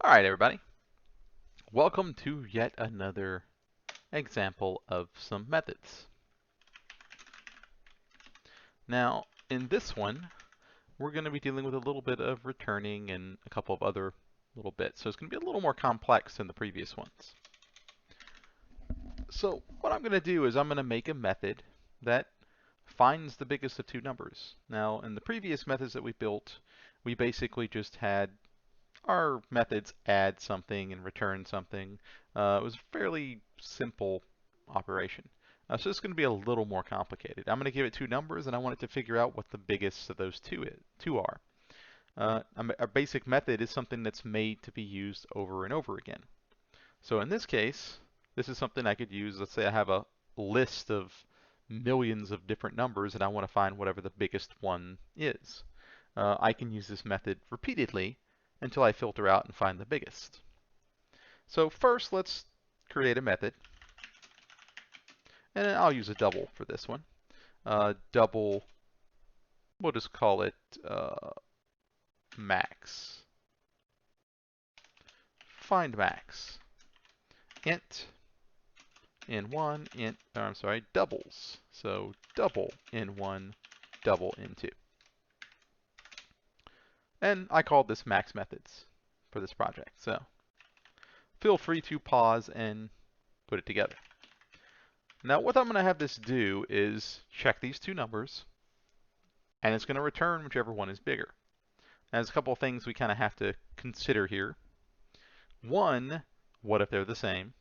All right, everybody. Welcome to yet another example of some methods. Now, in this one, we're going to be dealing with a little bit of returning and a couple of other little bits. So it's going to be a little more complex than the previous ones. So what I'm going to do is I'm going to make a method that finds the biggest of two numbers. Now, in the previous methods that we built, we basically just had our methods add something and return something. It was a fairly simple operation. So it's going to be a little more complicated. I'm going to give it two numbers, and I want it to figure out what the biggest of those two are. A basic method is something that's made to be used over and over again. So in this case, this is something I could use. Let's say I have a list of millions of different numbers, and I want to find whatever the biggest one is. I can use this method repeatedly until I filter out and find the biggest. So first, let's create a method. And I'll use a double for this one. Double, we'll just call it max. Find max. Int in one, doubles. So double in one, double in two. And I called this max methods for this project. So feel free to pause and put it together. Now what I'm going to have this do is check these two numbers, and it's going to return whichever one is bigger. Now, there's a couple of things we kind of have to consider here. One, what if they're the same?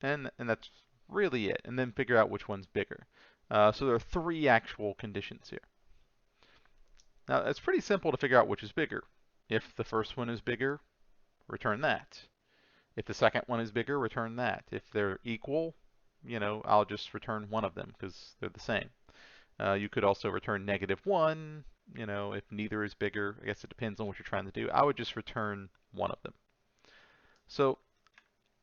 And that's really it. And then figure out which one's bigger. So there are three actual conditions here. Now, it's pretty simple to figure out which is bigger. If the first one is bigger, return that. If the second one is bigger, return that. If they're equal, I'll just return one of them because they're the same. You could also return -1, if neither is bigger. I guess it depends on what you're trying to do. I would just return one of them. So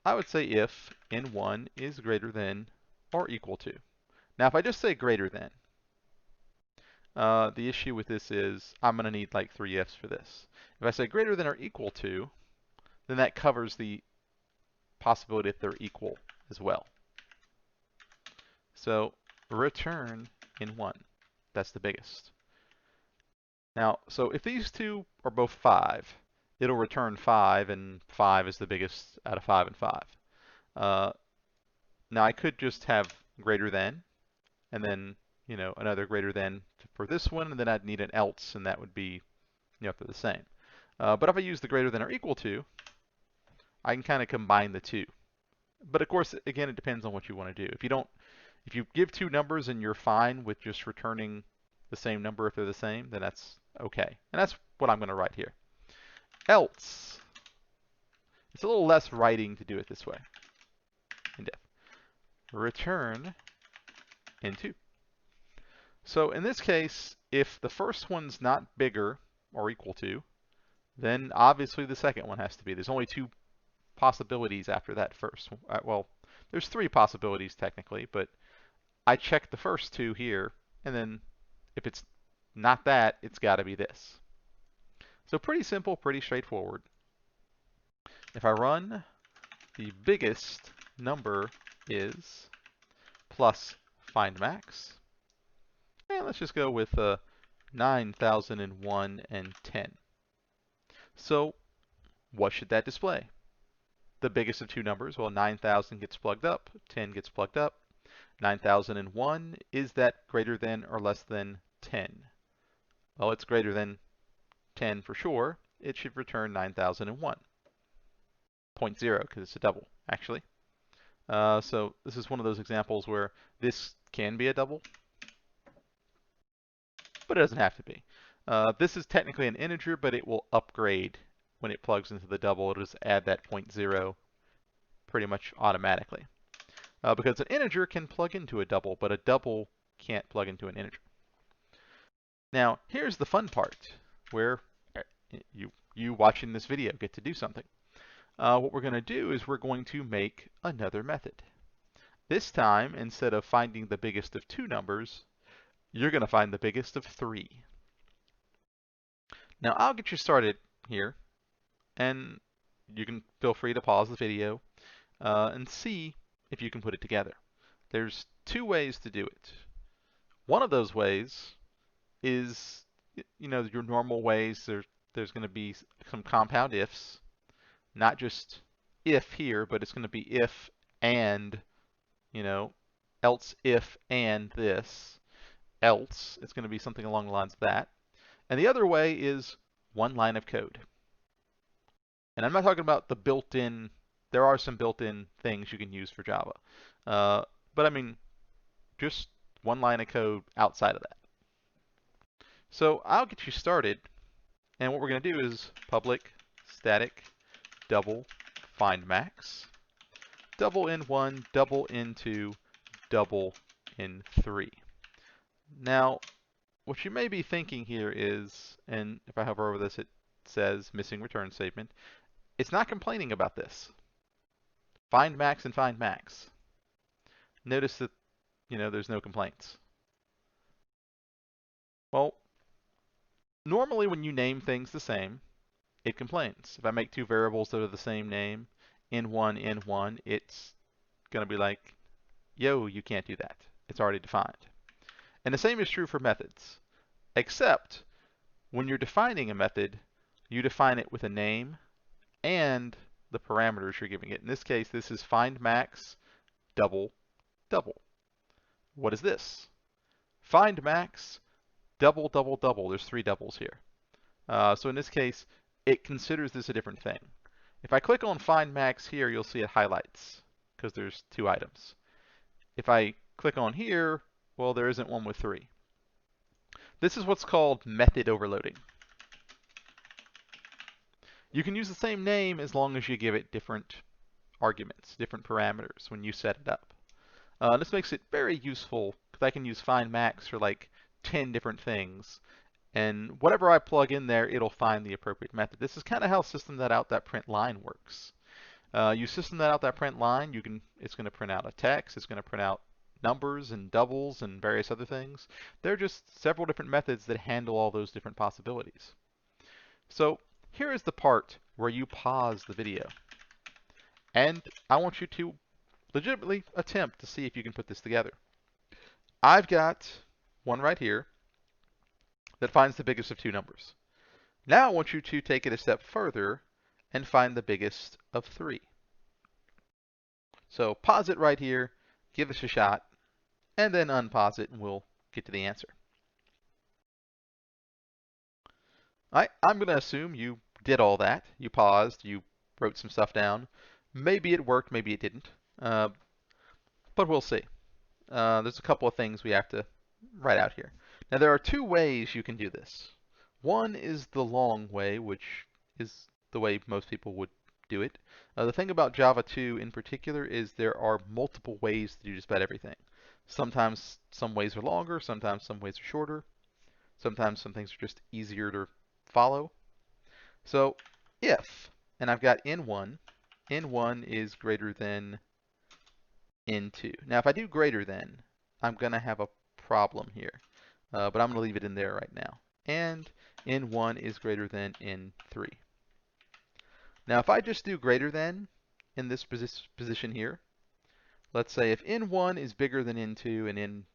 I would say if n1 is greater than or equal to. Now, if I just say greater than, the issue with this is I'm going to need like 3 ifs for this. If I say greater than or equal to, then that covers the possibility that they're equal as well. So return n1. That's the biggest. Now, so if these two are both 5, it'll return 5, and 5 is the biggest out of 5 and 5. Now, I could just have greater than, and then, another greater than for this one, and then I'd need an else, and that would be, if they're the same. But if I use the greater than or equal to, I can kind of combine the two. But of course, again, it depends on what you want to do. If you give two numbers and you're fine with just returning the same number if they're the same, then that's okay. And that's what I'm going to write here. Else. It's a little less writing to do it this way. In depth. Return n2. So in this case, if the first one's not bigger or equal to, then obviously the second one has to be. There's only two possibilities after that first. Well, there's three possibilities technically, but I check the first two here, and then if it's not that, it's got to be this. So pretty simple, pretty straightforward. If I run, the biggest number is plus find max. And let's just go with 9,001 and 10. So what should that display? The biggest of two numbers. Well, 9,000 gets plugged up, 10 gets plugged up. 9,001, is that greater than or less than 10? Well, it's greater than 10 for sure. It should return 9,001. 0.0, because it's a double, actually. So this is one of those examples where this can be a double, but it doesn't have to be. This is technically an integer, but it will upgrade when it plugs into the double. It'll just add that 0.0 pretty much automatically. Because an integer can plug into a double, but a double can't plug into an integer. Now, here's the fun part, where you watching this video get to do something. What we're going to do is we're going to make another method. This time, instead of finding the biggest of two numbers, you're going to find the biggest of three. Now, I'll get you started here, and you can feel free to pause the video and see if you can put it together. There's two ways to do it. One of those ways is, your normal ways. There's going to be some compound ifs, not just if here, but it's going to be if and, else if and this, else. It's going to be something along the lines of that. And the other way is one line of code. And I'm not talking about the built-in, there are some built-in things you can use for Java. But I mean, just one line of code outside of that. So I'll get you started. And what we're going to do is public static double find max, double in 1, double in 2, double in 3. Now, what you may be thinking here is, and if I hover over this, it says missing return statement. It's not complaining about this. Find max and find max. Notice that, there's no complaints. Well, normally when you name things the same, it complains. If I make two variables that are the same name, in1, in1, it's going to be like, yo, you can't do that. It's already defined. And the same is true for methods, except when you're defining a method, you define it with a name and the parameters you're giving it. In this case, this is find max double double. What is this? Find max double double double. There's 3 doubles here. So in this case, it considers this a different thing. If I click on find max here, you'll see it highlights because there's 2 items. If I click on here, well, there isn't one with 3. This is what's called method overloading. You can use the same name as long as you give it different arguments, different parameters when you set it up. This makes it very useful because I can use find max for like 10 different things. And whatever I plug in there, it'll find the appropriate method. This is kind of how system.out.println works. You system.out.println, it's going to print out a text, it's going to print out numbers and doubles and various other things. There are just several different methods that handle all those different possibilities. So here is the part where you pause the video. And I want you to legitimately attempt to see if you can put this together. I've got one right here that finds the biggest of 2 numbers. Now I want you to take it a step further and find the biggest of 3. So pause it right here, give this a shot, and then unpause it and we'll get to the answer. I'm going to assume you did all that. You paused, you wrote some stuff down. Maybe it worked, maybe it didn't. But we'll see. There's a couple of things we have to write out here. Now there are 2 ways you can do this. One is the long way, which is the way most people would do it. The thing about Java 2 in particular is there are multiple ways to do just about everything. Sometimes some ways are longer, sometimes some ways are shorter. Sometimes some things are just easier to follow. So if, and I've got in1 is greater than in2. Now if I do greater than, I'm going to have a problem here. But I'm going to leave it in there right now. And in1 is greater than in3. Now if I just do greater than in this position here, let's say if in1 is bigger than in2 and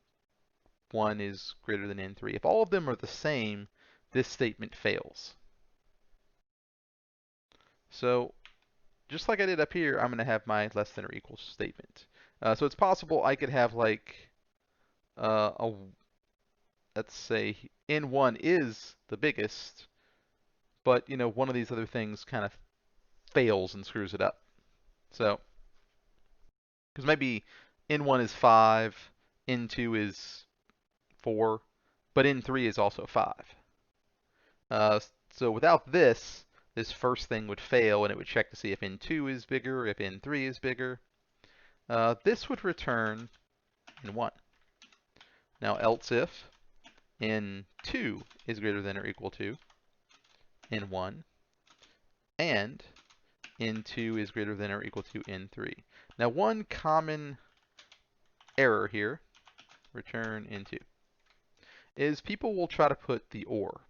in1 is greater than in3, if all of them are the same, this statement fails. So just like I did up here, I'm going to have my less than or equal statement. So it's possible I could have like let's say in1 is the biggest, but one of these other things kind of fails and screws it up. So, because maybe in1 is 5, in2 is 4, but in3 is also 5. So without this first thing would fail, and it would check to see if in2 is bigger, if in3 is bigger. This would return in1. Now else if in2 is greater than or equal to in1, and in2 is greater than or equal to in3. Now one common error here, return in2, is people will try to put the or.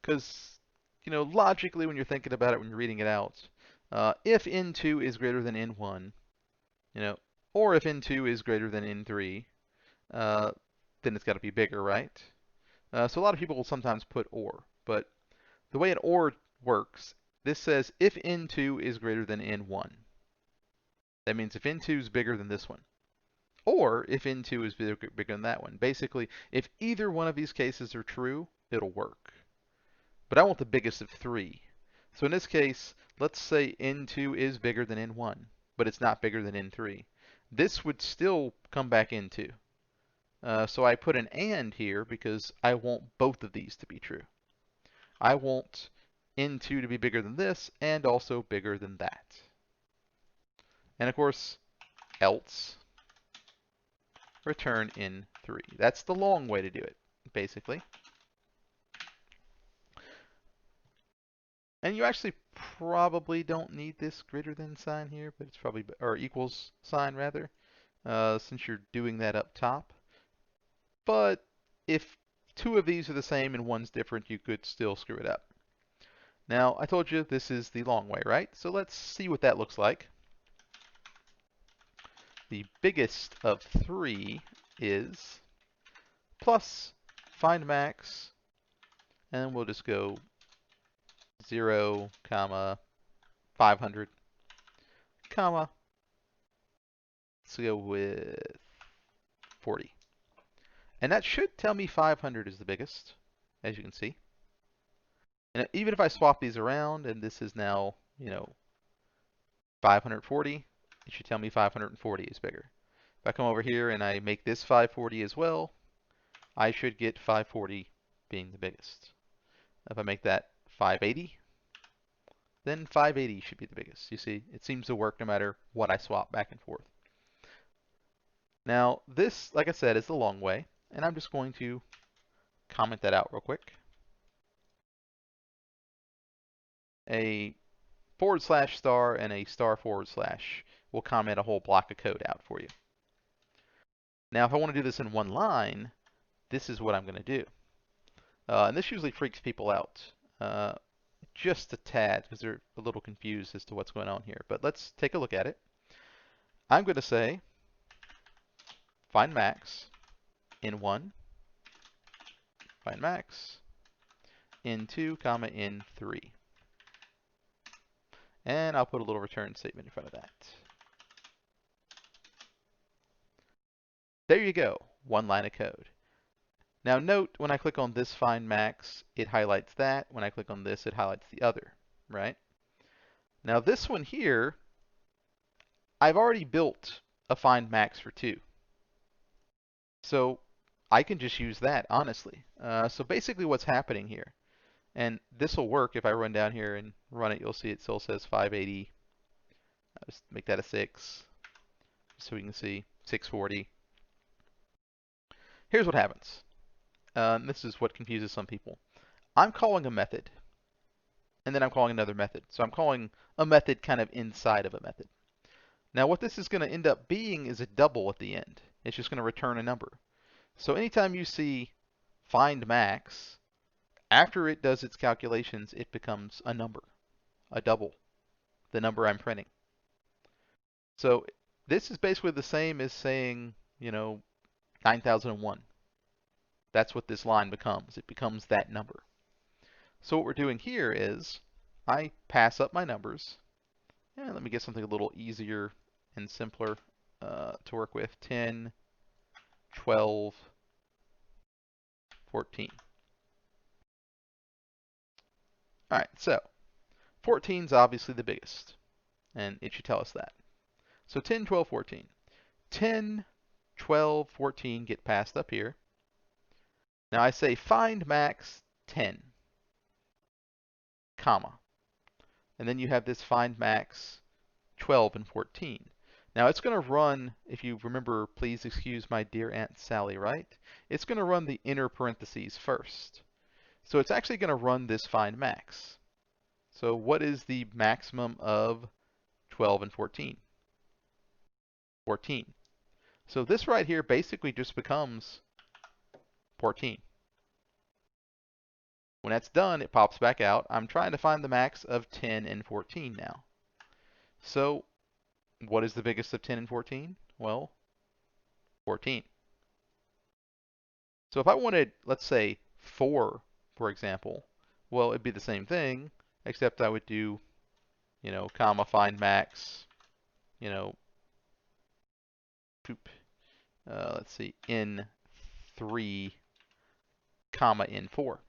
because, logically when you're thinking about it, when you're reading it out, if n2 is greater than n1, or if n2 is greater than n3, then it's got to be bigger, right? So a lot of people will sometimes put or, but the way an or works, this says if n2 is greater than n1. That means if n2 is bigger than this one, or if n2 is bigger than that one. Basically, if either one of these cases are true, it'll work. But I want the biggest of three. So in this case, let's say n2 is bigger than n1, but it's not bigger than n3. This would still come back n2. So I put an and here because I want both of these to be true. I want n2 to be bigger than this and also bigger than that. And of course, else return n3. That's the long way to do it, basically. And you actually probably don't need this greater than sign here, but it's probably, or equals sign rather, since you're doing that up top. But if two of these are the same and one's different, you could still screw it up. Now, I told you this is the long way, right? So let's see what that looks like. The biggest of 3 is plus find max, and we'll just go 0, comma, 500, comma, let's go with 40. And that should tell me 500 is the biggest, as you can see. And even if I swap these around, and this is now, 540, it should tell me 540 is bigger. If I come over here and I make this 540 as well, I should get 540 being the biggest. If I make that 580, then 580 should be the biggest. You see, it seems to work no matter what I swap back and forth. Now, this, like I said, is the long way, and I'm just going to comment that out real quick. A /* and a */ will comment a whole block of code out for you. Now, if I want to do this in one line, this is what I'm going to do. And this usually freaks people out just a tad because they're a little confused as to what's going on here. But let's take a look at it. I'm going to say find max in 1, find max in 2, comma, in 3. And I'll put a little return statement in front of that. There you go, one line of code. Now note, when I click on this find max, it highlights that. When I click on this, it highlights the other, right? Now this one here, I've already built a find max for 2. So I can just use that, honestly. So basically what's happening here, and this will work if I run down here and run it, you'll see it still says 580. I'll just make that a 6, so we can see 640. Here's what happens. This is what confuses some people. I'm calling a method, and then I'm calling another method. So I'm calling a method kind of inside of a method. Now what this is going to end up being is a double at the end. It's just going to return a number. So anytime you see find max, after it does its calculations, it becomes a number, a double, the number I'm printing. So this is basically the same as saying, 9001. That's what this line becomes. It becomes that number. So what we're doing here is I pass up my numbers. And let me get something a little easier and simpler to work with. 10, 12, 14. All right, so 14 is obviously the biggest, and it should tell us that. So 10, 12, 14. 10, 12, 14 get passed up here. Now I say find max 10, comma. And then you have this find max 12 and 14. Now it's going to run, if you remember, please excuse my dear Aunt Sally, right? It's going to run the inner parentheses first. So it's actually going to run this find max. So what is the maximum of 12 and 14? 14. So this right here basically just becomes 14. When that's done, it pops back out. I'm trying to find the max of 10 and 14 now. So what is the biggest of 10 and 14? Well, 14. So if I wanted, let's say, 4, for example, well, it'd be the same thing, except I would do, comma, find max, you know, poop, let's see, in 3, comma, in 4.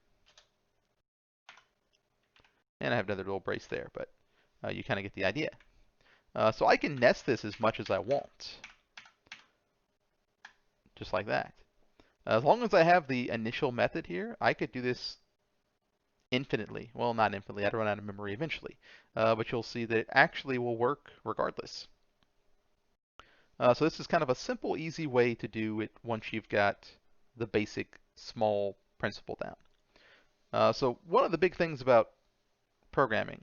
And I have another little brace there, but you kind of get the idea. So I can nest this as much as I want, just like that. As long as I have the initial method here, I could do this infinitely. Well, not infinitely, I'd run out of memory eventually. But you'll see that it actually will work regardless. So this is kind of a simple, easy way to do it once you've got the basic small principle down. So one of the big things about programming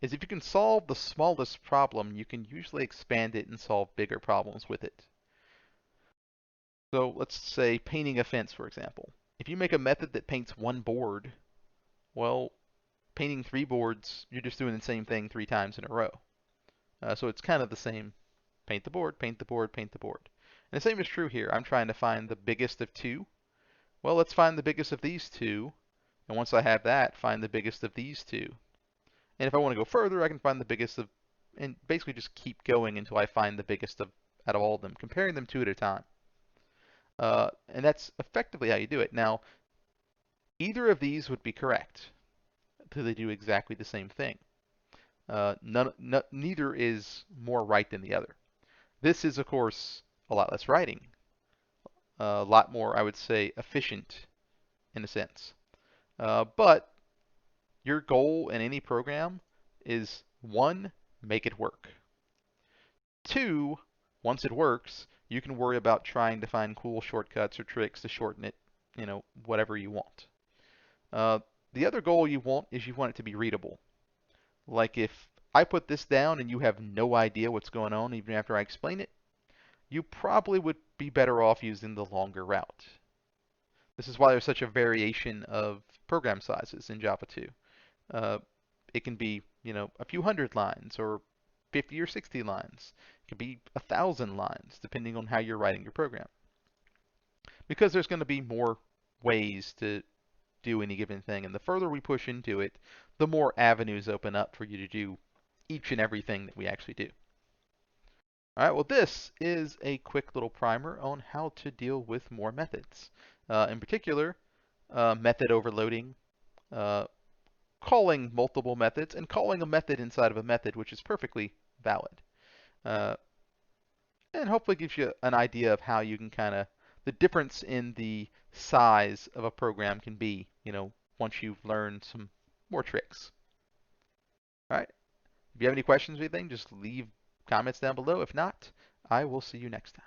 is if you can solve the smallest problem, you can usually expand it and solve bigger problems with it. So let's say painting a fence, for example. If you make a method that paints one board, well, painting 3 boards, you're just doing the same thing 3 times in a row. So it's kind of the same. Paint the board, paint the board, paint the board. And the same is true here. I'm trying to find the biggest of 2. Well, let's find the biggest of these 2. And once I have that, find the biggest of these 2. And if I want to go further, I can find the biggest of, and basically just keep going until I find the biggest of out of all of them, comparing them 2 at a time. And that's effectively how you do it. Now, either of these would be correct, because they do exactly the same thing. Neither is more right than the other. This is, of course, a lot less writing, a lot more, I would say, efficient in a sense. But your goal in any program is 1, make it work. 2, once it works, you can worry about trying to find cool shortcuts or tricks to shorten it, whatever you want. The other goal you want is you want it to be readable. Like if I put this down and you have no idea what's going on even after I explain it, you probably would be better off using the longer route. This is why there's such a variation of program sizes in Java 2. It can be, a few hundred lines or 50 or 60 lines. It could be 1,000 lines, depending on how you're writing your program. Because there's going to be more ways to do any given thing, and the further we push into it, the more avenues open up for you to do each and everything that we actually do. All right, well, this is a quick little primer on how to deal with more methods. In particular, method overloading, calling multiple methods, and calling a method inside of a method, which is perfectly valid. And hopefully gives you an idea of how you can the difference in the size of a program can be, once you've learned some more tricks. All right. If you have any questions or anything, just leave comments down below. If not, I will see you next time.